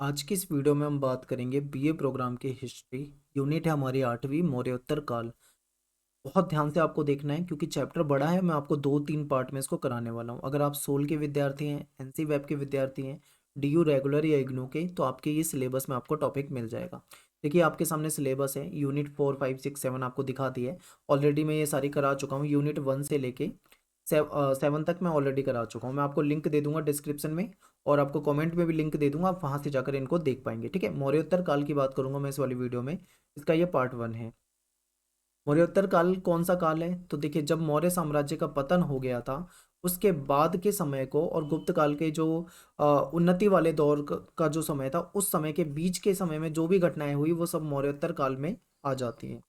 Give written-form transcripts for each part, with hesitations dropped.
आज की इस वीडियो में हम बात करेंगे बीए प्रोग्राम की हिस्ट्री। यूनिट है हमारी 8वीं मौर्योत्तर काल। बहुत ध्यान से आपको देखना है क्योंकि चैप्टर बड़ा है। मैं आपको 2-3 पार्ट में इसको कराने वाला हूँ। अगर आप सोल के विद्यार्थी हैं, एनसी वेब के विद्यार्थी हैं, डीयू रेगुलर या इग्नू के, तो आपके ये सिलेबस में आपको टॉपिक मिल जाएगा। देखिए आपके सामने सिलेबस है। यूनिट 4, 5, 6, 7 आपको दिखा दी है। ऑलरेडी मैं ये सारी करा चुका हूँ। यूनिट 1 से लेके 7 तक मैं ऑलरेडी करा चुका हूँ। मैं आपको लिंक दे दूंगा डिस्क्रिप्शन में, और आपको कमेंट में भी लिंक दे दूंगा। आप वहां से जाकर इनको देख पाएंगे। ठीक है, मौर्योत्तर काल की बात करूंगा मैं इस वाली वीडियो में। इसका ये पार्ट 1 है। मौर्योत्तर काल कौन सा काल है? तो देखिए, जब मौर्य साम्राज्य का पतन हो गया था उसके बाद के समय को, और गुप्त काल के जो उन्नति वाले दौर का जो समय था, उस समय के बीच के समय में जो भी घटनाएं हुई वो सब मौर्योत्तर काल में आ जाती हैं।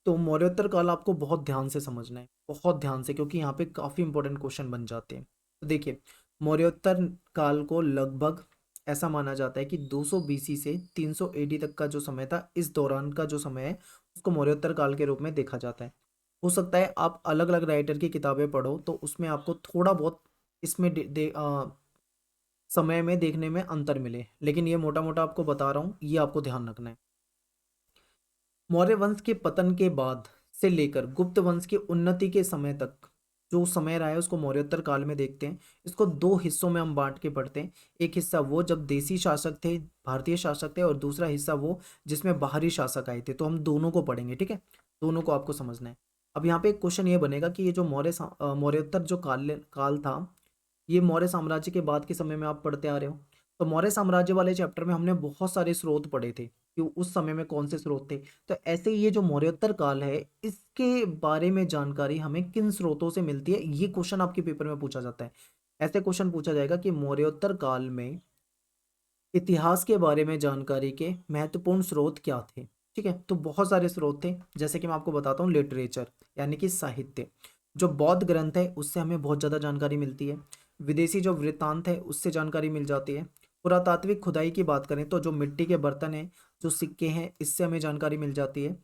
तो मौर्योत्तर काल आपको बहुत ध्यान से समझना है, बहुत ध्यान से, क्योंकि यहाँ पे काफी इंपॉर्टेंट क्वेश्चन बन जाते हैं। तो देखिए, मौर्योत्तर काल को लगभग ऐसा माना जाता है कि 200 बीसी से 300 एडी तक का जो समय था, इस दौरान का जो समय है उसको मौर्योत्तर काल के रूप में देखा जाता है। हो सकता है आप अलग अलग राइटर की किताबें पढ़ो तो उसमें आपको थोड़ा बहुत इसमें समय में देखने में अंतर मिले, लेकिन ये मोटा मोटा आपको बता रहा हूँ, ये आपको ध्यान रखना है। मौर्य वंश के पतन के बाद से लेकर गुप्त वंश की उन्नति के समय तक जो समय रहा है उसको मौर्योत्तर काल में देखते हैं। इसको दो हिस्सों में हम बांट के पढ़ते हैं। एक हिस्सा वो जब देसी शासक थे, भारतीय शासक थे, और दूसरा हिस्सा वो जिसमें बाहरी शासक आए थे। तो हम दोनों को पढ़ेंगे, ठीक है। दोनों को आपको समझना है। अब यहाँ पे एक क्वेश्चन ये बनेगा कि ये जो मौर्योत्तर जो काल काल था, ये मौर्य साम्राज्य के बाद के समय में आप पढ़ते आ रहे हो। तो मौर्य साम्राज्य वाले चैप्टर में हमने बहुत सारे स्रोत पढ़े थे कि उस समय में कौन से स्रोत थे। तो ऐसे ही ये जो मौर्योत्तर काल है, इसके बारे में जानकारी हमें किन स्रोतों से मिलती है, ये क्वेश्चन आपके पेपर में पूछा जाता है। ऐसे क्वेश्चन पूछा जाएगा कि मौर्योत्तर काल में इतिहास के बारे में जानकारी के महत्वपूर्ण स्रोत क्या थे। ठीक है, तो बहुत सारे स्रोत थे। जैसे कि मैं आपको बताता हूँ, लिटरेचर यानी कि साहित्य, जो बौद्ध ग्रंथ है उससे हमें बहुत ज़्यादा जानकारी मिलती है। विदेशी जो वृत्तांत है उससे जानकारी मिल जाती है। पुरातात्विक खुदाई की बात करें तो जो मिट्टी के बर्तन हैं, जो सिक्के हैं, इससे हमें जानकारी मिल जाती है।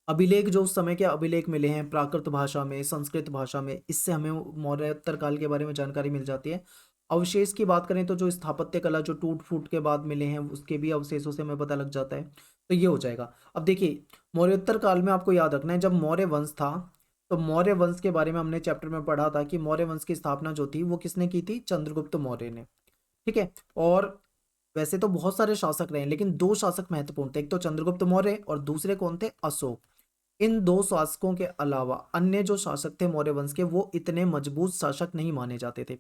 अभिलेख, जो उस समय के अभिलेख मिले हैं प्राकृत भाषा में, संस्कृत भाषा में, इससे हमें मौर्योत्तर काल के बारे में जानकारी मिल जाती है। अवशेष की बात करें तो जो स्थापत्य कला जो टूट फूट के बाद मिले हैं उसके भी अवशेषों से हमें पता लग जाता है। तो ये हो जाएगा। अब देखिए, मौर्योत्तर काल में आपको याद रखना है, जब मौर्य वंश था, तो मौर्य वंश के बारे में हमने चैप्टर में पढ़ा था कि मौर्य वंश की स्थापना जो थी वो किसने की थी? चंद्रगुप्त मौर्य ने। ठीक है। और वैसे तो बहुत सारे शासक रहे हैं, लेकिन दो शासक महत्वपूर्ण थे। एक तो चंद्रगुप्त मौर्य और दूसरे कौन थे? अशोक। इन दो शासकों के अलावा अन्य जो शासक थे मौर्य वंश के, वो इतने मजबूत शासक नहीं माने जाते थे।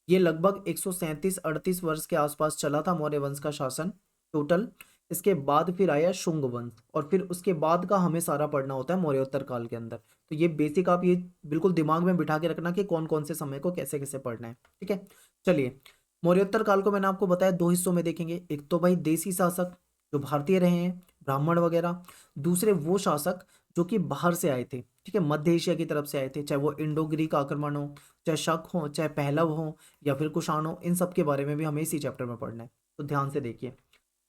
ये लगभग 137-38 वर्ष के आसपास चला था मौर्य वंश का शासन टोटल। इसके बाद फिर आया शुंग वंश, और फिर उसके बाद का हमें सारा पढ़ना होता है मौर्योत्तर काल के अंदर। तो ये बेसिक आप ये बिल्कुल दिमाग में बिठा के रखना कि कौन कौन से समय को कैसे कैसे पढ़ना है। ठीक है, चलिए। मौर्योत्तर काल को मैंने आपको बताया दो हिस्सों में देखेंगे। एक तो भाई देसी शासक जो भारतीय रहे हैं, ब्राह्मण वगैरह। दूसरे वो शासक जो कि बाहर से आए थे, ठीक है, मध्य एशिया की तरफ से आए थे, चाहे वो इंडो ग्रीक आक्रमण हो, चाहे शक हो, चाहे पहलव हो, या फिर कुषाण हो। इन सब के बारे में भी हमें इसी चैप्टर में पढ़ना है। तो ध्यान से देखिए।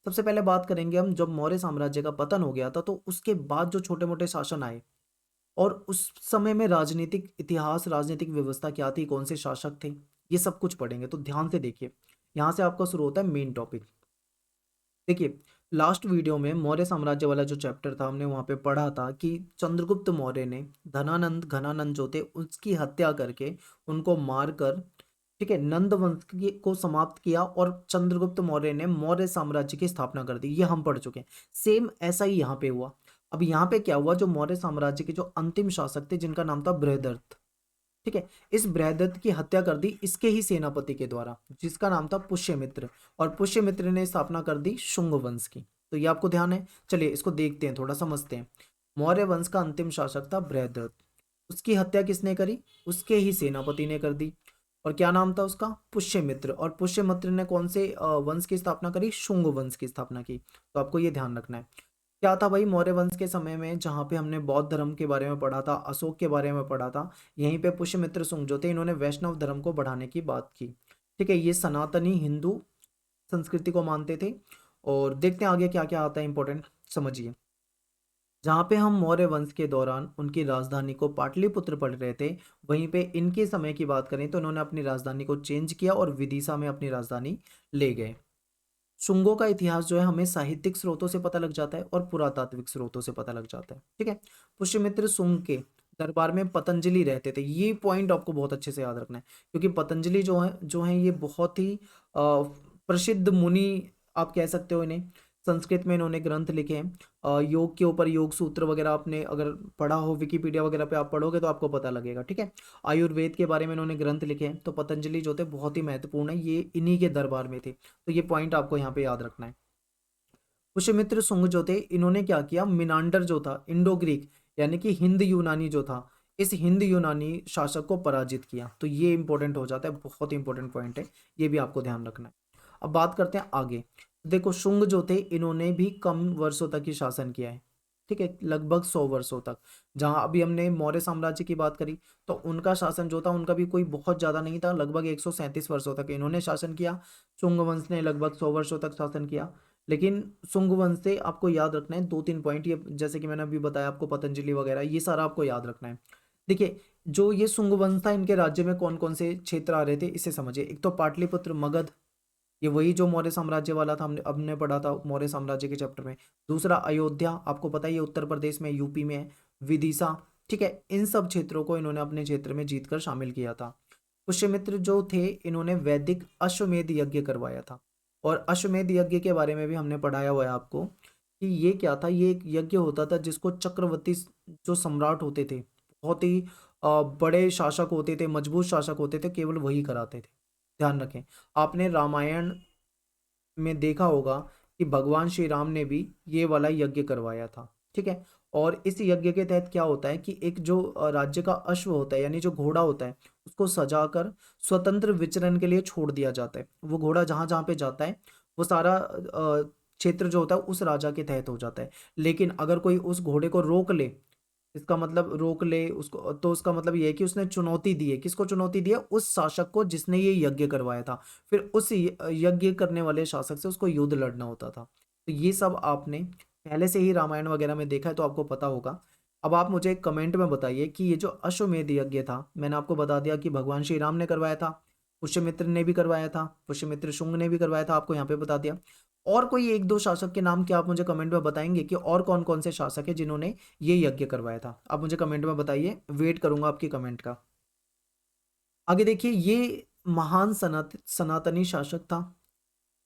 सबसे पहले बात करेंगे हम, जब मौर्य साम्राज्य का पतन हो गया था तो उसके बाद जो छोटे मोटे शासन आए, और उस समय में राजनीतिक इतिहास, राजनीतिक व्यवस्था क्या थी, कौन से शासक थे, ये सब कुछ पढ़ेंगे। तो ध्यान से देखिए, यहाँ से आपका शुरू होता है मेन टॉपिक। देखिए, लास्ट वीडियो में मौर्य साम्राज्य वाला जो चैप्टर था, हमने वहां पे पढ़ा था कि चंद्रगुप्त मौर्य ने धनानंद घनानंद जो थे उसकी हत्या करके, उनको मारकर, ठीक है, नंद वंश को समाप्त किया, और चंद्रगुप्त मौर्य ने मौर्य साम्राज्य की स्थापना कर दी। ये हम पढ़ चुके हैं। सेम ऐसा ही यहाँ पे हुआ। अब यहाँ पे क्या हुआ, जो मौर्य साम्राज्य के जो अंतिम शासक थे जिनका नाम था बृहदर्थ, ठीक है, इस बृहदत्त की हत्या कर दी इसके ही सेनापति के द्वारा, जिसका नाम था पुष्यमित्र। और पुष्यमित्र ने स्थापना कर दी शुंग वंश की। तो ये आपको ध्यान है। चलिए इसको देखते हैं, थोड़ा समझते हैं। मौर्य वंश का अंतिम शासक था बृहदत्त। उसकी हत्या किसने करी? उसके ही सेनापति ने कर दी। और क्या नाम था उसका? पुष्यमित्र। और पुष्यमित्र ने कौन से वंश की स्थापना करी? शुंग वंश की स्थापना की। तो आपको ये ध्यान रखना है। क्या था भाई, मौर्य वंश के समय में जहाँ पे हमने बौद्ध धर्म के बारे में पढ़ा था, अशोक के बारे में पढ़ा था, यहीं पे पुष्यमित्र सुंग जो थे, इन्होंने वैष्णव धर्म को बढ़ाने की बात की। ठीक है, ये सनातनी हिंदू संस्कृति को मानते थे। और देखते हैं आगे क्या क्या आता है इंपॉर्टेंट, समझिए। जहाँ पे हम मौर्य वंश के दौरान उनकी राजधानी को पाटलिपुत्र पढ़ रहे थे, वहीं पे इनके समय की बात करें तो इन्होंने अपनी राजधानी को चेंज किया और विदिशा में अपनी राजधानी ले गए। शुंगों का इतिहास जो है हमें साहित्यिक स्रोतों से पता लग जाता है और पुरातात्विक स्रोतों से पता लग जाता है। ठीक है। पुष्यमित्र शुंग के दरबार में पतंजलि रहते थे, ये पॉइंट आपको बहुत अच्छे से याद रखना है, क्योंकि पतंजलि जो है ये बहुत ही प्रसिद्ध मुनि आप कह सकते हो इन्हें। संस्कृत में इन्होंने ग्रंथ लिखे हैं, योग के ऊपर योग सूत्र वगैरह आपने अगर पढ़ा हो, विकिपीडिया वगैरह पे आप पढ़ोगे तो आपको पता लगेगा। ठीक है। आयुर्वेद के बारे में इन्होंने ग्रंथ लिखे हैं, तो पतंजलि जो थे बहुत ही महत्वपूर्ण है, ये इन्हीं के दरबार में थे। तो ये पॉइंट आपको यहाँ पे याद रखना है। पुष्यमित्र शुंग जो थे इन्होंने क्या किया, मिनांडर जो था इंडो ग्रीक यानी कि हिंद यूनानी जो था, इस हिंद यूनानी शासक को पराजित किया। तो ये इंपॉर्टेंट हो जाता है, बहुत ही इंपॉर्टेंट पॉइंट है, ये भी आपको ध्यान रखना है। अब बात करते हैं आगे। देखो शुंग जो थे इन्होंने भी कम वर्षों तक ही शासन किया है। ठीक है, लगभग 100 वर्षों तक। जहां अभी हमने मौर्य साम्राज्य की बात करी तो उनका शासन जो था उनका भी कोई बहुत ज्यादा नहीं था, लगभग 137 वर्षों तक इन्होंने शासन किया। शुंग वंश ने लगभग 100 वर्षों तक शासन किया। लेकिन शुंग वंश से आपको याद रखना है 2-3 पॉइंट, ये जैसे कि मैंने अभी बताया आपको पतंजलि वगैरह, ये सारा आपको याद रखना है। देखिए जो ये शुंग वंश था इनके राज्य में कौन कौन से क्षेत्र आ रहे थे इसे समझिए। एक तो पाटलिपुत्र मगध, ये वही जो मौर्य साम्राज्य वाला था, हमने पढ़ा था मौर्य साम्राज्य के चैप्टर में। दूसरा अयोध्या, आपको पता ही है उत्तर प्रदेश में, यूपी में है। विदिशा, ठीक है, इन सब क्षेत्रों को इन्होंने अपने क्षेत्र में जीतकर शामिल किया था। पुष्यमित्र जो थे इन्होंने वैदिक अश्वमेध यज्ञ करवाया था, और अश्वमेध यज्ञ के बारे में भी हमने पढ़ाया हुआ है आपको कि ये क्या था। ये एक यज्ञ होता था जिसको चक्रवर्ती जो सम्राट होते थे, बहुत ही बड़े शासक होते थे, मजबूत शासक होते थे, केवल वही कराते थे। ध्यान रखें, आपने रामायण में देखा होगा कि भगवान श्री राम ने भी ये वाला यज्ञ करवाया था। ठीक है। और इस यज्ञ के तहत क्या होता है कि एक जो राज्य का अश्व होता है यानी जो घोड़ा होता है, उसको सजाकर स्वतंत्र विचरण के लिए छोड़ दिया जाता है। वो घोड़ा जहां जहां पे जाता है वो सारा क्षेत्र जो होता है उस राजा के तहत हो जाता है। लेकिन अगर कोई उस घोड़े को रोक ले, इसका मतलब रोक ले उसको, तो उसका मतलब ये है कि उसने चुनौती दी है। किसको चुनौती दी है? उस शासक को जिसने ये यज्ञ करवाया था। फिर उस यज्ञ करने वाले शासक से उसको युद्ध लड़ना होता था। तो ये सब आपने पहले से ही रामायण वगैरह में देखा है तो आपको पता होगा। अब आप मुझे कमेंट में बताइए कि ये जो अश्वमेध यज्ञ था, मैंने आपको बता दिया कि भगवान श्री राम ने करवाया था, पुष्यमित्र ने भी करवाया था, पुष्यमित्र शुंग ने भी करवाया था, आपको यहाँ पे बता दिया। और कोई एक दो शासक के नाम क्या आप मुझे कमेंट में बताएंगे कि और कौन कौन से शासक है जिन्होंने ये यज्ञ करवाया था? आप मुझे कमेंट में बताइए, वेट करूंगा आपकी कमेंट का। आगे देखिए, ये महान सनातनी शासक था।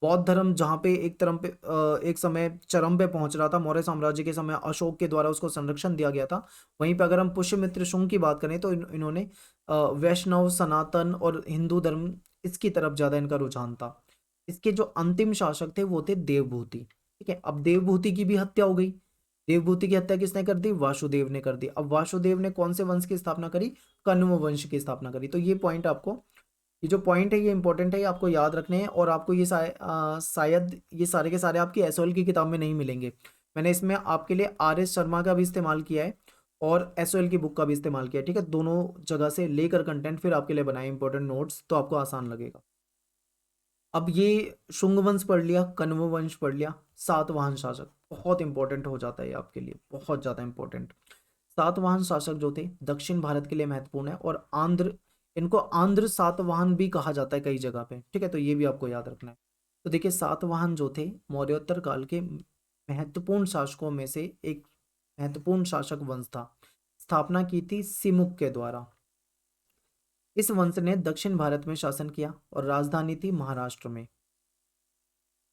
बौद्ध धर्म जहाँ पे एक तरह पे एक समय चरम पे पहुंच रहा था, मौर्य साम्राज्य के समय अशोक के द्वारा उसको संरक्षण दिया गया था। वहीं पे अगर हम पुष्यमित्र शुंग की बात करें तो इन्होंने वैष्णव, सनातन और हिंदू धर्म, इसकी तरफ ज्यादा इनका रुझान था। इसके जो अंतिम शासक थे वो थे देवभूति। ठीक है। अब देवभूति की भी हत्या हो गई। देवभूति की हत्या किसने कर दी? वासुदेव ने कर दी। अब वासुदेव ने कौन से वंश की स्थापना करी? कण्व वंश की स्थापना करी। तो ये पॉइंट आपको, ये जो पॉइंट है ये इंपॉर्टेंट है, ये आपको याद रखने हैं। और आपको ये शायद ये सारे के सारे आपकी एसओएल की किताब में नहीं मिलेंगे। मैंने इसमें आपके लिए आर एस शर्मा का भी इस्तेमाल किया है और एसओएल की बुक का भी इस्तेमाल किया है। ठीक है, दोनों जगह से लेकर कंटेंट फिर आपके लिए बनाए इंपॉर्टेंट नोट्स, तो आपको आसान लगेगा। अब ये शुंग वंश पढ़ लिया, कण्व वंश पढ़ लिया, सातवाहन शासक बहुत इंपॉर्टेंट हो जाता है ये आपके लिए, बहुत ज्यादा इंपॉर्टेंट। सातवाहन शासक जो थे दक्षिण भारत के लिए महत्वपूर्ण है, और आंध्र, इनको आंध्र सातवाहन भी कहा जाता है कई जगह पे। ठीक है, तो ये भी आपको याद रखना है। तो देखिए सातवाहन जो थे मौर्योत्तर काल के महत्वपूर्ण शासकों में से एक महत्वपूर्ण शासक वंश था। स्थापना की थी सिमुक के द्वारा। इस वंश ने दक्षिण भारत में शासन किया और राजधानी थी महाराष्ट्र में।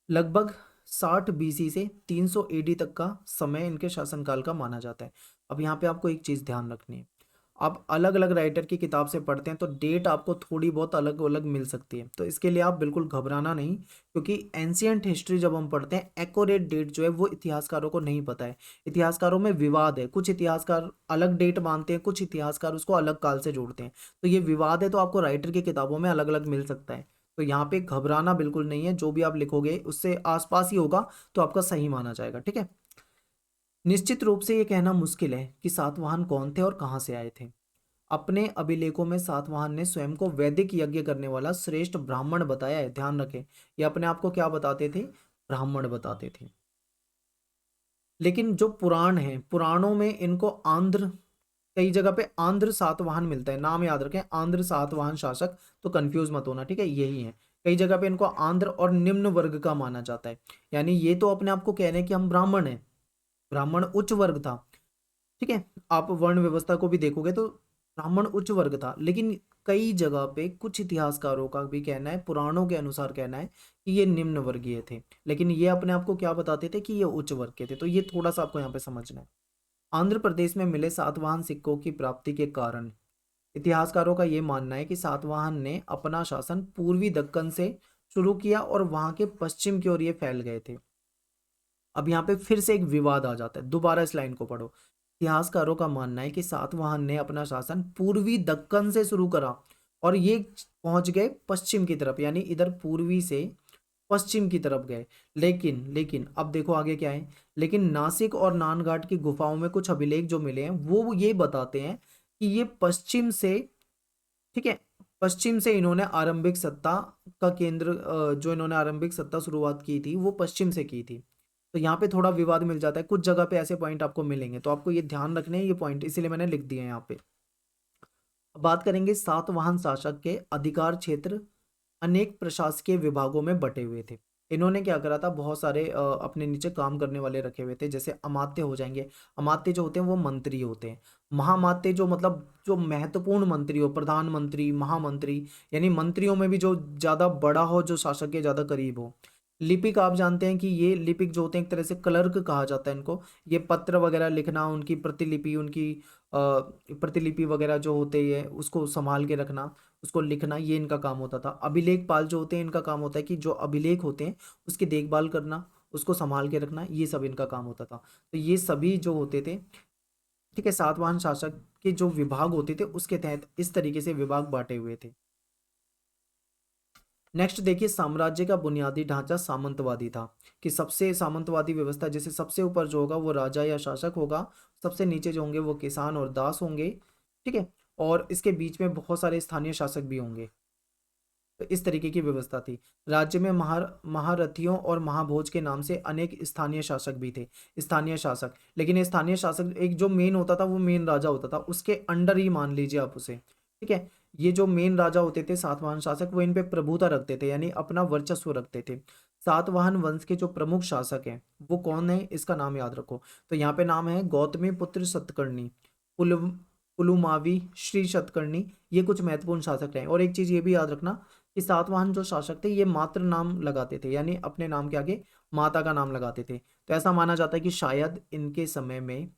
लगभग 60 बीसी से 300 एडी तक का समय इनके शासनकाल का माना जाता है। अब यहाँ पे आपको एक चीज ध्यान रखनी है, आप अलग अलग राइटर की किताब से पढ़ते हैं तो डेट आपको थोड़ी बहुत अलग अलग मिल सकती है, तो इसके लिए आप बिल्कुल घबराना नहीं, क्योंकि एंशियंट हिस्ट्री जब हम पढ़ते हैं एक्यूरेट डेट जो है वो इतिहासकारों को नहीं पता है। इतिहासकारों में विवाद है, कुछ इतिहासकार अलग डेट मानते हैं, कुछ इतिहासकार उसको अलग काल से जोड़ते हैं। तो ये विवाद है, तो आपको राइटर की किताबों में अलग अलग मिल सकता है। तो यहाँ पे घबराना बिल्कुल नहीं है, जो भी आप लिखोगे उससे आसपास ही होगा तो आपका सही माना जाएगा। ठीक है। निश्चित रूप से ये कहना मुश्किल है कि सातवाहन कौन थे और कहाँ से आए थे। अपने अभिलेखों में सातवाहन ने स्वयं को वैदिक यज्ञ करने वाला श्रेष्ठ ब्राह्मण बताया है। ध्यान रखें, ये अपने आप को क्या बताते थे? ब्राह्मण बताते थे। लेकिन जो पुराण है, पुराणों में इनको आंध्र, कई जगह पे आंध्र सातवाहन मिलता है, नाम याद रखें, आंध्र सातवाहन शासक, तो कंफ्यूज मत होना, ठीक है, यही है। कई जगह पे इनको आंध्र और निम्न वर्ग का माना जाता है, यानी ये तो अपने आप को कह रहे हैं कि हम ब्राह्मण हैं, ब्राह्मण उच्च वर्ग था, ठीक है। आप वर्ण व्यवस्था को भी देखोगे तो ब्राह्मण उच्च वर्ग था, लेकिन कई जगह पे कुछ इतिहासकारों का भी कहना है, पुराणों के अनुसार कहना है कि ये निम्न वर्गीय थे, लेकिन ये अपने आप को क्या बताते थे कि ये उच्च वर्ग के थे। तो ये थोड़ा सा आपको यहाँ पे समझना है। आंध्र प्रदेश में मिले सातवाहन सिक्कों की प्राप्ति के कारण इतिहासकारों का ये मानना है कि सातवाहन ने अपना शासन पूर्वी दक्कन से शुरू किया और वहां के पश्चिम की ओर ये फैल गए थे। अब यहाँ पे फिर से एक विवाद आ जाता है, दोबारा इस लाइन को पढ़ो। इतिहासकारों का मानना है कि सातवाहन ने अपना शासन पूर्वी दक्कन से शुरू करा और ये पहुंच गए पश्चिम की तरफ, यानी इधर पूर्वी से पश्चिम की तरफ गए। लेकिन लेकिन अब देखो आगे क्या है, लेकिन नासिक और नानघाट की गुफाओं में कुछ अभिलेख जो मिले हैं वो ये बताते हैं कि ये पश्चिम से, ठीक है, पश्चिम से इन्होंने आरंभिक सत्ता का केंद्र, जो इन्होंने आरंभिक सत्ता शुरुआत की थी वो पश्चिम से की थी। तो यहाँ पे थोड़ा विवाद मिल जाता है, कुछ जगह पे ऐसे पॉइंट आपको मिलेंगे, तो आपको ये ध्यान रखने हैं ये पॉइंट, इसीलिए मैंने लिख दिए हैं यहाँ पे। अब बात करेंगे, सातवाहन शासक के अधिकार क्षेत्र अनेक प्रशासकीय विभागों में बटे हुए थे। इन्होंने क्या करा था, बहुत सारे अपने नीचे काम करने वाले रखे हुए थे, जैसे अमात्य हो जाएंगे। अमात्य जो होते हैं वो मंत्री होते हैं। महामात्य जो मतलब जो महत्वपूर्ण मंत्री हो, प्रधानमंत्री, महामंत्री, यानी मंत्रियों में भी जो ज्यादा बड़ा हो, जो शासक के ज्यादा करीब हो। लिपिक आप जानते हैं कि ये लिपिक जो होते हैं एक तरह से क्लर्क कहा जाता है इनको। ये पत्र वगैरह लिखना, उनकी प्रतिलिपि, उनकी प्रतिलिपि वगैरह जो होते हैं उसको संभाल के रखना, उसको लिखना, ये इनका काम होता था। अभिलेख पाल जो होते हैं इनका काम होता है कि जो अभिलेख होते हैं उसकी देखभाल करना, उसको संभाल के रखना, ये सब इनका काम होता था। तो ये सभी जो होते थे, ठीक है, सातवाहन शासक के जो विभाग होते थे उसके तहत इस तरीके से विभाग बांटे हुए थे। नेक्स्ट देखिए, साम्राज्य का बुनियादी ढांचा सामंतवादी था, कि सबसे सामंतवादी व्यवस्था, जैसे सबसे ऊपर जो होगा वो राजा या शासक होगा, सबसे नीचे जो होंगे वो किसान और दास होंगे, ठीक है, और इसके बीच में बहुत सारे स्थानीय शासक भी होंगे। तो इस तरीके की व्यवस्था थी। राज्य में महारथियों और महाभोज के नाम से अनेक स्थानीय शासक भी थे। स्थानीय शासक, लेकिन ये स्थानीय शासक एक जो मेन होता था वो मेन राजा होता था, उसके अंडर ही मान लीजिए आप उसे, ठीक है। ये जो मेन राजा होते थे सातवाहन शासक, वो इन पे प्रभुता रखते थे, यानी अपना वर्चस्व रखते थे। सातवाहन वंश के जो प्रमुख शासक हैं वो कौन है, इसका नाम याद रखो। तो यहाँ पे नाम है गौतमी पुत्र सतकर्णी, पुल पुलुमावी, श्री सतकर्णी, ये कुछ महत्वपूर्ण शासक रहे। और एक चीज ये भी याद रखना कि सातवाहन जो शासक थे ये मात्र नाम लगाते थे, यानी अपने नाम के आगे माता का नाम लगाते थे। तो ऐसा माना जाता है कि शायद इनके समय में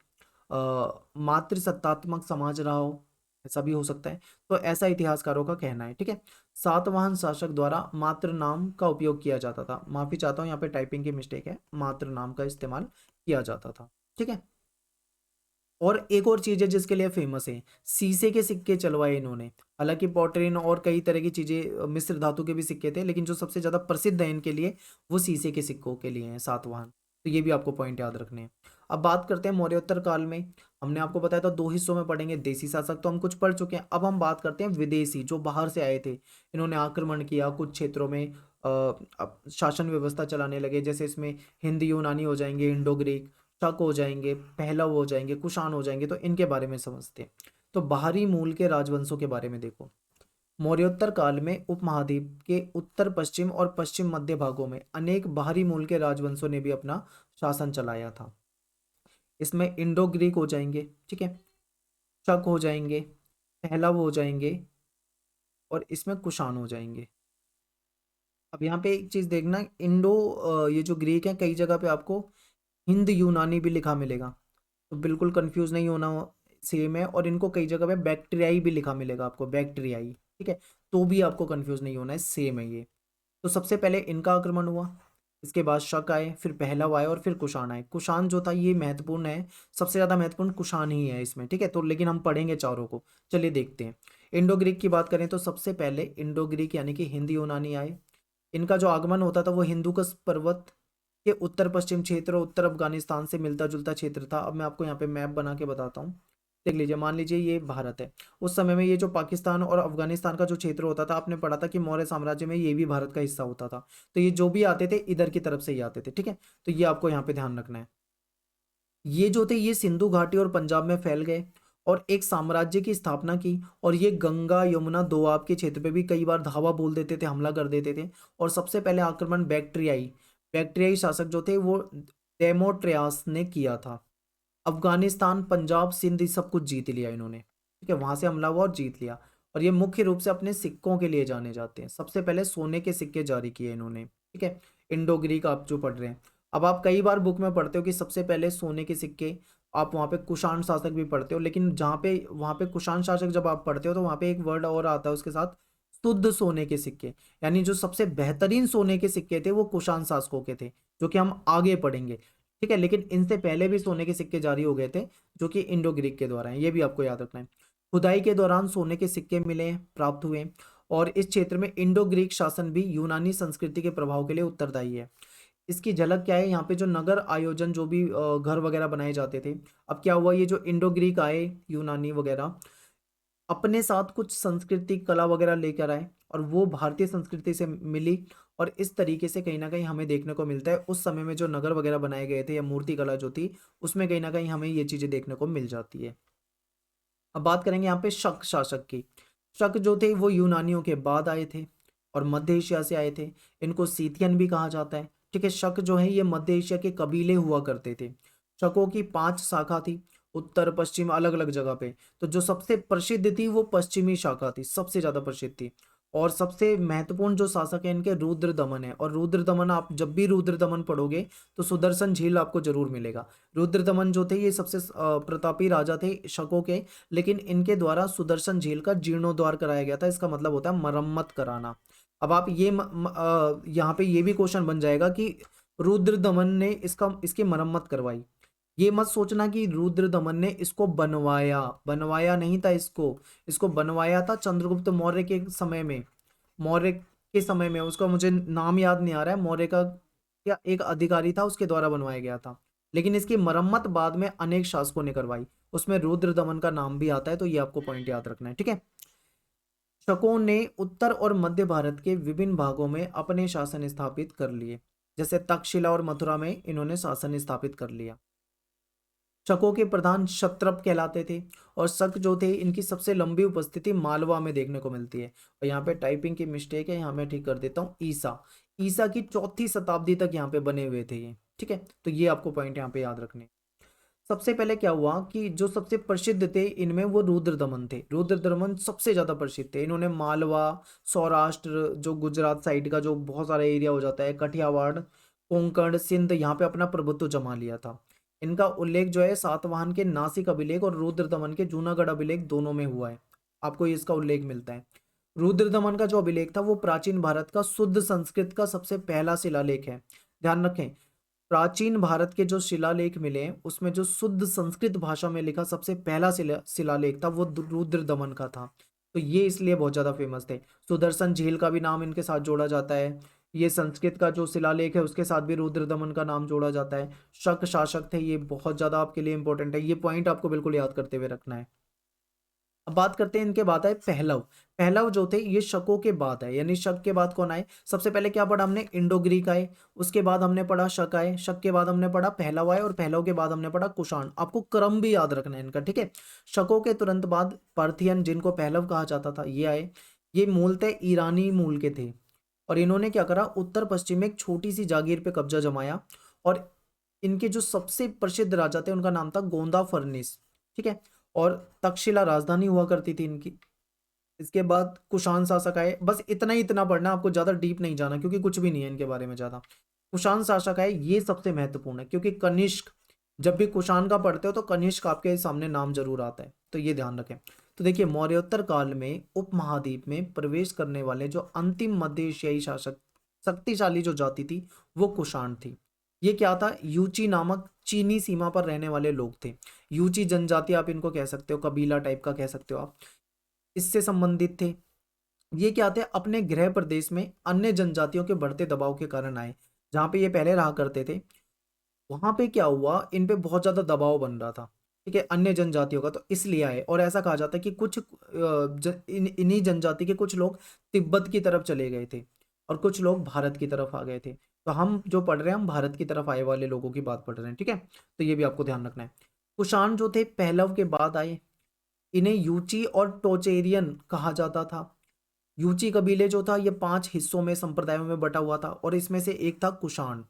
मातृ सत्तात्मक समाज रहा हो, ऐसा भी हो सकता है। तो ऐसा इतिहासकारों का कहना है, ठीक है। सातवाहन शासक द्वारा मातृ नाम का उपयोग किया जाता था, माफी चाहता हूँ यहाँ पे टाइपिंग की मिस्टेक है, मातृ नाम का इस्तेमाल किया जाता था, ठीक है। और एक और चीज है जिसके लिए फेमस है, शीशे के सिक्के चलवाए इन्होंने। हालांकि पॉटरीन और कई तरह की चीजें, मिस्र धातु के भी सिक्के थे, लेकिन जो सबसे ज्यादा प्रसिद्ध है इनके लिए वो शीशे के सिक्कों के लिए हैं सातवाहन। तो ये भी आपको पॉइंट याद रखने हैं। अब बात करते हैं मौर्योत्तर काल में। हमने आपको बताया था दो हिस्सों में पढ़ेंगे, देसी शासक तो हम कुछ पढ़ चुके हैं, अब हम बात करते हैं विदेशी जो बाहर से आए थे। इन्होंने आक्रमण किया कुछ क्षेत्रों में, शासन व्यवस्था चलाने लगे, जैसे इसमें हिंद यूनानी हो जाएंगे, इंडो ग्रीक, शक हो जाएंगे, पहलव हो जाएंगे, कुषाण हो जाएंगे। तो इनके बारे में समझते हैं। तो बाहरी मूल के राजवंशों के बारे में देखो। मौर्योत्तर काल में उपमहाद्वीप के उत्तर पश्चिम और पश्चिम मध्य भागों में अनेक बाहरी मूल के राजवंशों ने भी अपना शासन चलाया था। इसमें इंडो ग्रीक हो जाएंगे, ठीक है, शक हो जाएंगे, पहलव हो जाएंगे, और इसमें कुषाण हो जाएंगे। अब यहाँ पे एक चीज देखना, इंडो ये जो ग्रीक है कई जगह पे आपको हिंद यूनानी भी लिखा मिलेगा, तो बिल्कुल कंफ्यूज नहीं होना, सेम है। और इनको कई जगह पे बैक्टीरियाई भी लिखा मिलेगा आपको, बैक्टीरियाई, ठीक है, तो भी आपको कंफ्यूज नहीं होना है, सेम है ये। तो सबसे पहले इनका आक्रमण हुआ, इसके बाद शक आए, फिर पहलव आए, और फिर कुषाण आए। कुषाण जो था ये महत्वपूर्ण है, सबसे ज्यादा महत्वपूर्ण कुषाण ही है इसमें, ठीक है। तो लेकिन हम पढ़ेंगे चारों को, चलिए देखते हैं। इंडो ग्रीक की बात करें तो सबसे पहले इंडो ग्रीक यानी कि हिंदी यूनानी आए। इनका जो आगमन होता था वो हिंदुकुश पर्वत के उत्तर पश्चिम क्षेत्र और उत्तर अफगानिस्तान से मिलता जुलता क्षेत्र था। अब मैं आपको यहाँ पे मैप बना के बताता हूँ, देख लीजिए। मान लीजिए ये भारत है, उस समय में ये जो पाकिस्तान और अफगानिस्तान का जो क्षेत्र होता था, आपने पढ़ा था कि मौर्य साम्राज्य में ये भी भारत का हिस्सा होता था। तो ये जो भी आते थे इधर की तरफ से ही आते थे, ठीक है। तो ये आपको यहाँ पे ध्यान रखना है। ये जो थे ये सिंधु घाटी और पंजाब में फैल गए और एक साम्राज्य की स्थापना की। और ये गंगा यमुना दोआब के क्षेत्र पे भी कई बार धावा बोल देते थे, हमला कर देते थे। और सबसे पहले आक्रमण बैक्ट्रियाई शासक जो थे वो डेमोट्रियास ने किया था। अफगानिस्तान, पंजाब, सिंध ये सब कुछ जीत लिया इन्होंने, ठीक है, वहां से हमला हुआ और जीत लिया। और ये मुख्य रूप से अपने सिक्कों के लिए जाने जाते हैं। सबसे पहले सोने के सिक्के जारी किए इन्होंने, ठीक है। इंडो ग्रीक आप जो पढ़ रहे हैं, अब आप कई बार बुक में पढ़ते हो कि सबसे पहले सोने के सिक्के, आप वहाँ पे कुषाण शासक भी पढ़ते हो, लेकिन जहाँ पे वहाँ पे कुषाण शासक जब आप पढ़ते हो तो वहाँ पे एक वर्ड और आता है उसके साथ, शुद्ध सोने के सिक्के। यानी जो सबसे बेहतरीन सोने के सिक्के थे वो कुषाण शासकों के थे, जो कि हम आगे पढ़ेंगे, ठीक है। लेकिन इनसे पहले भी सोने के सिक्के जारी हो गए थे, जो कि इंडो ग्रीक के द्वारा हैं, ये भी आपको याद रखना है। खुदाई के दौरान सोने के सिक्के मिले, प्राप्त हुए। और इस क्षेत्र में इंडो ग्रीक शासन भी यूनानी संस्कृति के प्रभाव के लिए उत्तरदायी है। इसकी झलक क्या है, यहाँ पे जो नगर आयोजन, जो भी घर वगैरह बनाए जाते थे, अब क्या हुआ, ये जो इंडो ग्रीक आए, यूनानी वगैरह, अपने साथ कुछ संस्कृति कला वगैरह लेकर आए और वो भारतीय संस्कृति से मिली। और इस तरीके से कहीं ना कहीं हमें देखने को मिलता है उस समय में जो नगर वगैरह बनाए गए थे या मूर्ति कला जो थी, उसमें कहीं ना कहीं हमें ये चीजें देखने को मिल जाती है। अब बात करेंगे यहाँ पे शक शासक की। शक जो थे वो यूनानियों के बाद आए थे और मध्य एशिया से आए थे। इनको सीथियन भी कहा जाता है, ठीक है। शक जो है ये मध्य एशिया के कबीले हुआ करते थे। शकों की 5 शाखा थी, उत्तर पश्चिम अलग अलग जगह पे। तो जो सबसे प्रसिद्ध थी वो पश्चिमी शाखा थी, सबसे ज्यादा प्रसिद्ध थी। और सबसे महत्वपूर्ण जो शासक है इनके रुद्र दमन है। और रुद्र दमन, आप जब भी रुद्र दमन पढ़ोगे तो सुदर्शन झील आपको जरूर मिलेगा। रुद्र दमन जो थे ये सबसे प्रतापी राजा थे शकों के, लेकिन इनके द्वारा सुदर्शन झील का जीर्णोद्धार कराया गया था। इसका मतलब होता है मरम्मत कराना। अब आप ये यहाँ पे ये भी क्वेश्चन बन जाएगा कि रुद्र दमन ने इसकी मरम्मत करवाई। ये मत सोचना कि रुद्र दमन ने इसको बनवाया, बनवाया नहीं था इसको। इसको बनवाया था चंद्रगुप्त मौर्य के समय में। मौर्य के समय में, उसका मुझे नाम याद नहीं आ रहा है, मौर्य का क्या एक अधिकारी था उसके द्वारा बनवाया गया था। लेकिन इसकी मरम्मत बाद में अनेक शासकों ने करवाई, उसमें रुद्र दमन का नाम भी आता है। तो ये आपको पॉइंट याद रखना है, ठीक है। शकों ने उत्तर और मध्य भारत के विभिन्न भागों में अपने शासन स्थापित कर लिए। जैसे तक्षशिला और मथुरा में इन्होंने शासन स्थापित कर लिया। शकों के प्रधान क्षत्रप कहलाते थे। और शक जो थे इनकी सबसे लंबी उपस्थिति मालवा में देखने को मिलती है। और यहाँ पे टाइपिंग की मिस्टेक है, यहाँ मैं ठीक कर देता हूँ। ईसा ईसा की 4वीं शताब्दी तक यहाँ पे बने हुए थे ये, ठीक है। तो ये आपको पॉइंट यहाँ पे याद रखने हैं। सबसे पहले क्या हुआ कि जो सबसे प्रसिद्ध थे इनमें वो रुद्रदमन थे। रुद्रदमन सबसे ज्यादा प्रसिद्ध थे। इन्होंने मालवा, सौराष्ट्र, जो गुजरात साइड का जो बहुत सारा एरिया हो जाता है, कठियावाड़, कोंकण, सिंध, यहाँ पे अपना प्रभुत्व जमा लिया था। इनका उल्लेख जो है सातवाहन के नासिक अभिलेख और रुद्रदमन के जूनागढ़ अभिलेख दोनों में हुआ है। आपको इसका उल्लेख मिलता है। रुद्रदमन का जो अभिलेख था वो प्राचीन भारत का शुद्ध संस्कृत का सबसे पहला शिलालेख है। ध्यान रखें, प्राचीन भारत के जो शिलालेख मिले हैं उसमें जो शुद्ध संस्कृत भाषा में लिखा सबसे पहला शिलालेख था वो रुद्र दमन का था। तो ये इसलिए बहुत ज्यादा फेमस थे। सुदर्शन झील का भी नाम इनके साथ जोड़ा जाता है। ये संस्कृत का जो शिलालेख है उसके साथ भी रुद्र दमन का नाम जोड़ा जाता है। शक शासक थे, ये बहुत ज्यादा आपके लिए इंपॉर्टेंट है। ये पॉइंट आपको बिल्कुल याद करते हुए रखना है। अब बात करते हैं इनके बाद है पहलव। पहलव जो थे ये शकों के बाद है, यानी शक के बाद कौन आए। सबसे पहले क्या पढ़ा हमने, इंडो ग्रीक आए, उसके बाद हमने पढ़ा शक आए, शक के बाद हमने पढ़ा पहलव आए, और पहलव के बाद हमने पढ़ा कुषाण। आपको क्रम भी याद रखना है इनका, ठीक है। शकों के तुरंत बाद पार्थियन, जिनको पहलव कहा जाता था, ये आए। ये मूलतः ईरानी मूल के थे। और इन्होंने क्या करा, उत्तर पश्चिम में एक छोटी सी जागीर पे कब्जा जमाया। और इनके जो सबसे प्रसिद्ध राजा थे उनका नाम था गोंदा फर्निस, ठीक है। और तक्षशिला राजधानी हुआ करती थी इनकी। इसके बाद कुषाण शासक आए। बस इतना ही इतना पढ़ना, आपको ज्यादा डीप नहीं जाना क्योंकि कुछ भी नहीं है इनके बारे में ज्यादा। कुषाण शासक आए, ये सबसे महत्वपूर्ण है क्योंकि कनिष्क, जब भी कुषाण का पढ़ते हो तो कनिष्क आपके सामने नाम जरूर आता है, तो ये ध्यान रखें। तो देखिए, मौर्योत्तर काल में उपमहाद्वीप में प्रवेश करने वाले जो अंतिम मध्य एशियाई शासक, शक्तिशाली जो जाति थी वो कुषाण थी। ये क्या था, यूची नामक चीनी सीमा पर रहने वाले लोग थे। यूची जनजाति आप इनको कह सकते हो, कबीला टाइप का कह सकते हो आप, इससे संबंधित थे। ये क्या थे, अपने गृह प्रदेश में अन्य जनजातियों के बढ़ते दबाव के कारण आए। जहां पे ये पहले रहा करते थे वहां पे क्या हुआ, इन पे बहुत ज्यादा दबाव बन रहा था, ठीक है, अन्य जनजातियों का, तो इसलिए आए। और ऐसा कहा जाता है कि कुछ इन्हीं जनजाति के कुछ लोग तिब्बत की तरफ चले गए थे। और कुछ लोग भारत की तरफ आ गए थे। तो हम जो पढ़ रहे हैं, हम भारत की तरफ आए वाले लोगों की बात पढ़ रहे हैं, ठीक है। तो ये भी आपको ध्यान रखना है। कुषाण जो थे पहलव के बाद आए। इन्हें यूची और टोचेरियन कहा जाता था। यूची कबीले जो था ये 5 हिस्सों में, संप्रदायों में बटा हुआ था, और इसमें से एक था कुषाण।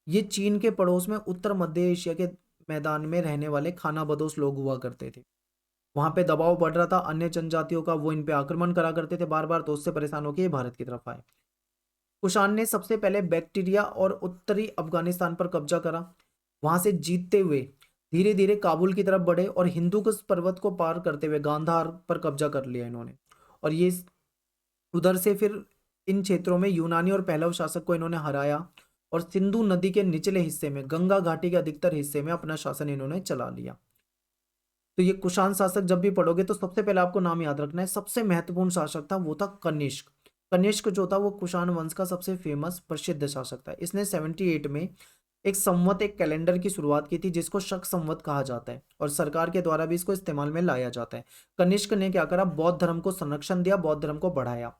ये चीन के पड़ोस में उत्तर मध्य एशिया के मैदान में रहने वाले खानाबदोश लोग हुआ करते थे। वहां पे दबाव बढ़ रहा था अन्य जनजातियों का, वो इन पे आक्रमण करा करते थे बार बार, तो उससे परेशान होकर ये भारत की तरफ आए। कुषाण ने सबसे पहले बैक्टीरिया और उत्तरी अफगानिस्तान पर कब्जा करा। वहां से जीतते हुए धीरे धीरे काबुल की तरफ बढ़े और हिंदुकुश पर्वत को पार करते हुए गांधार पर कब्जा कर लिया इन्होंने। और ये उधर से फिर इन क्षेत्रों में यूनानी और पहलव शासक को इन्होंने हराया, और सिंधु नदी के निचले हिस्से में, गंगा घाटी के अधिकतर हिस्से में अपना शासन इन्होंने चला लिया। तो ये कुषाण शासक जब भी पढ़ोगे तो सबसे पहले आपको नाम याद रखना है। सबसे महत्वपूर्ण शासक था वो था कनिष्क। कनिष्क जो था वो कुषाण वंश का सबसे फेमस प्रसिद्ध शासक था। इसने 78 में एक संवत, एक कैलेंडर की शुरुआत की थी जिसको शक संवत कहा जाता है, और सरकार के द्वारा भी इसको इस्तेमाल में लाया जाता है। कनिष्क ने क्या करा, बौद्ध धर्म को संरक्षण दिया, बौद्ध धर्म को बढ़ाया।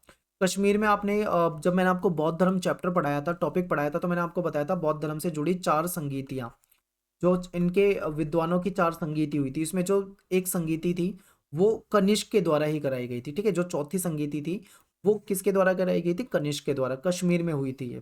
कश्मीर में आपने जब मैंने आपको बौद्ध धर्म चैप्टर पढ़ाया था, टॉपिक पढ़ाया था, तो मैंने आपको बताया था बौद्ध धर्म से जुड़ी 4 संगीतियां, जो इनके विद्वानों की 4 संगीति हुई थी। इसमें जो एक संगीति थी वो कनिष्क के द्वारा ही कराई गई थी, ठीक है। जो चौथी संगीति थी वो किसके द्वारा कराई गई थी, कनिष्क के द्वारा, कश्मीर में हुई थी ये।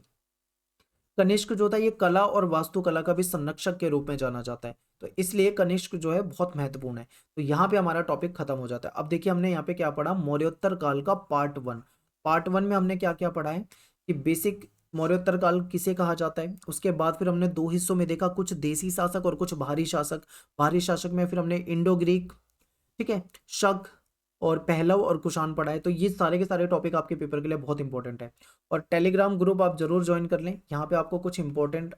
कनिष्क जो था ये कला और वास्तुकला का भी संरक्षक के रूप में जाना जाता है, तो इसलिए कनिष्क जो है बहुत महत्वपूर्ण है। तो यहाँ पे हमारा टॉपिक खत्म हो जाता है। अब देखिए हमने यहाँ पे क्या पढ़ा, मौर्योत्तर काल का पार्ट 1। पार्ट 1 में हमने क्या क्या पढ़ा है कि बेसिक मौर्योत्तर काल किसे कहा जाता है। उसके बाद फिर हमने 2 हिस्सों में देखा, कुछ देसी शासक और कुछ बाहरी शासक। बाहरी शासक में फिर हमने इंडो ग्रीक, ठीक है, शक और पहलव और कुषाण पढ़ा है। तो ये सारे के सारे टॉपिक आपके पेपर के लिए बहुत इंपॉर्टेंट है। और टेलीग्राम ग्रुप आप जरूर ज्वाइन कर लें। यहाँ पे आपको कुछ इंपॉर्टेंट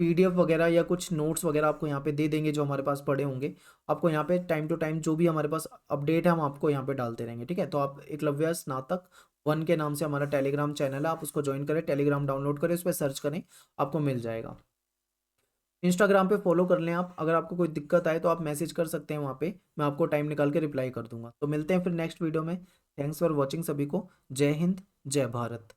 पीडीएफ वगैरह या कुछ नोट्स वगैरह आपको यहाँ पे दे देंगे जो हमारे पास पड़े होंगे। आपको यहाँ पे टाइम टू टाइम जो भी हमारे पास अपडेट है हम आपको यहाँ पे डालते रहेंगे, ठीक है। तो आप एकलव्य स्नातक 1 के नाम से हमारा टेलीग्राम चैनल है, आप उसको ज्वाइन करें, टेलीग्राम डाउनलोड करें, उस पर सर्च करें, आपको मिल जाएगा। इंस्टाग्राम पे फॉलो कर लें आप। अगर आपको कोई दिक्कत आए तो आप मैसेज कर सकते हैं वहाँ पे, मैं आपको टाइम निकाल के रिप्लाई कर दूंगा। तो मिलते हैं फिर नेक्स्ट वीडियो में। थैंक्स फॉर वॉचिंग सभी को। जय हिंद, जय भारत।